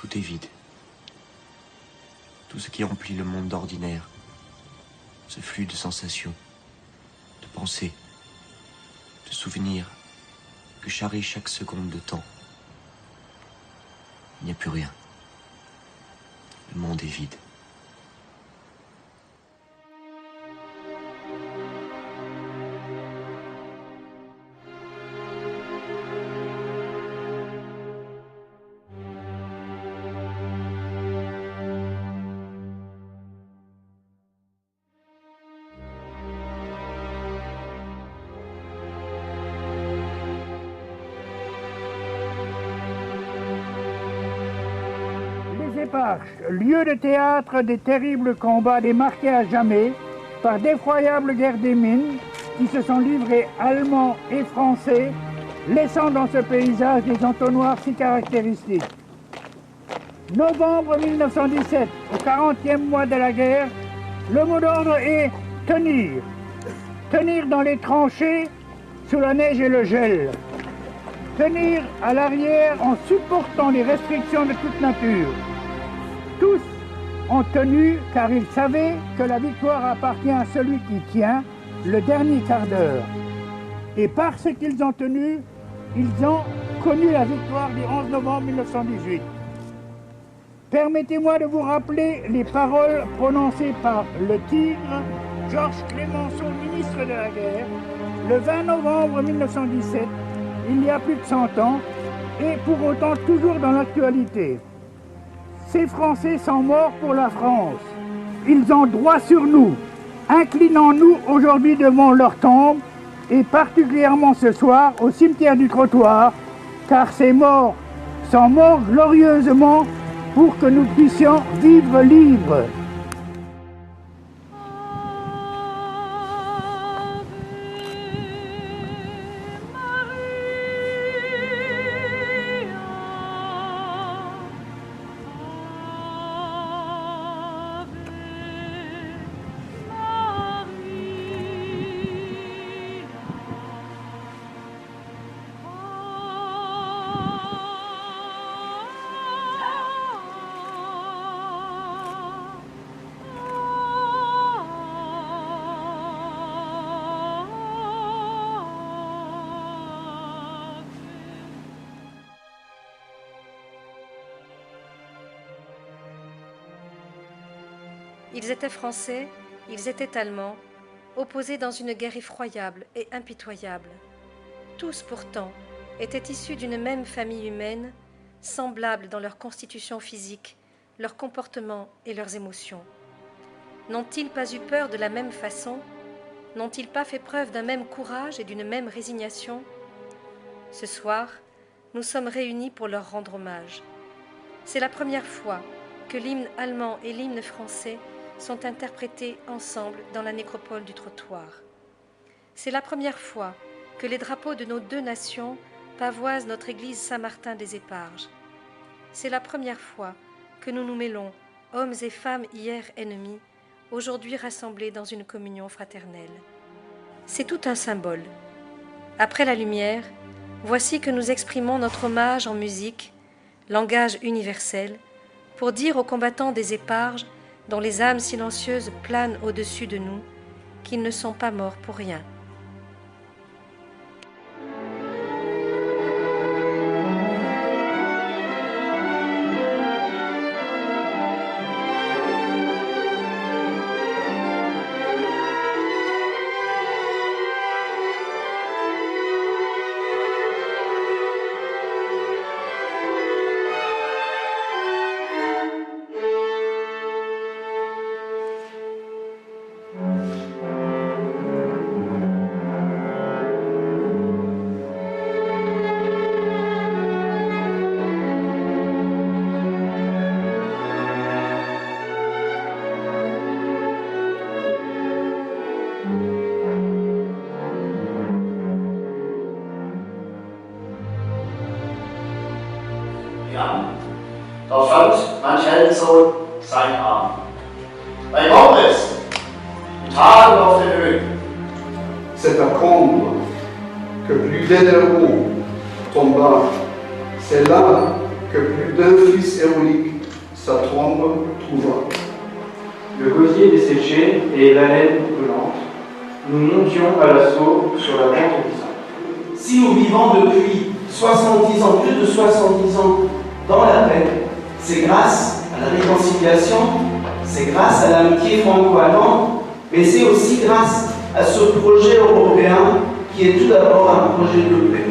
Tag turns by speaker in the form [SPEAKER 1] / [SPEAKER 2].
[SPEAKER 1] tout est vide. Tout ce qui emplit le monde d'ordinaire, ce flux de sensations, de pensées, de souvenirs que charrie chaque seconde de temps. Il n'y a plus rien. Le monde est vide.
[SPEAKER 2] Les Éparges, lieu de théâtre des terribles combats démarqués à jamais par d'effroyables guerres des mines qui se sont livrées Allemands et Français, laissant dans ce paysage des entonnoirs si caractéristiques. Novembre 1917, au 40e mois de la guerre, le mot d'ordre est « tenir ». Tenir dans les tranchées, sous la neige et le gel. Tenir à l'arrière en supportant les restrictions de toute nature. Tous ont tenu car ils savaient que la victoire appartient à celui qui tient le dernier quart d'heure. Et parce qu'ils ont tenu, ils ont connu la victoire du 11 novembre 1918. Permettez-moi de vous rappeler les paroles prononcées par le Tigre, Georges Clemenceau, ministre de la Guerre, le 20 novembre 1917, il y a plus de 100 ans, et pour autant toujours dans l'actualité. Ces Français sont morts pour la France. Ils ont droit sur nous. Inclinons-nous aujourd'hui devant leur tombe, et particulièrement ce soir au cimetière du Trottoir, car ces morts sont morts glorieusement pour que nous puissions vivre libres.
[SPEAKER 3] Ils étaient français, ils étaient allemands, opposés dans une guerre effroyable et impitoyable. Tous pourtant étaient issus d'une même famille humaine, semblables dans leur constitution physique, leur comportement et leurs émotions. N'ont-ils pas eu peur de la même façon? N'ont-ils pas fait preuve d'un même courage et d'une même résignation? Ce soir, nous sommes réunis pour leur rendre hommage. C'est la première fois que l'hymne allemand et l'hymne français sont interprétés ensemble dans la nécropole du Trottoir. C'est la première fois que les drapeaux de nos deux nations pavoisent notre église Saint-Martin des Éparges. C'est la première fois que nous nous mêlons, hommes et femmes hier ennemis, aujourd'hui rassemblés dans une communion fraternelle. C'est tout un symbole. Après la lumière, voici que nous exprimons notre hommage en musique, langage universel, pour dire aux combattants des Éparges, dont les âmes silencieuses planent au-dessus de nous, qu'ils ne sont pas morts pour rien.
[SPEAKER 4] Ja, da fand manch Heldensohn sein Arm. Bei Morris, die Tage auf den Höhen.
[SPEAKER 5] C'est à Combe que plus d'un héros tomba. C'est là que plus d'un fils héroïque sa tombe trouva.
[SPEAKER 6] Le gosier desséché et la laine brûlante, nous montions à l'assaut sur la pente glissante.
[SPEAKER 7] Si nous vivons depuis 70 ans, plus de 70 ans, dans la paix, c'est grâce à la réconciliation, c'est grâce à l'amitié franco-allemande, mais c'est aussi grâce à ce projet européen qui est tout d'abord un projet de paix.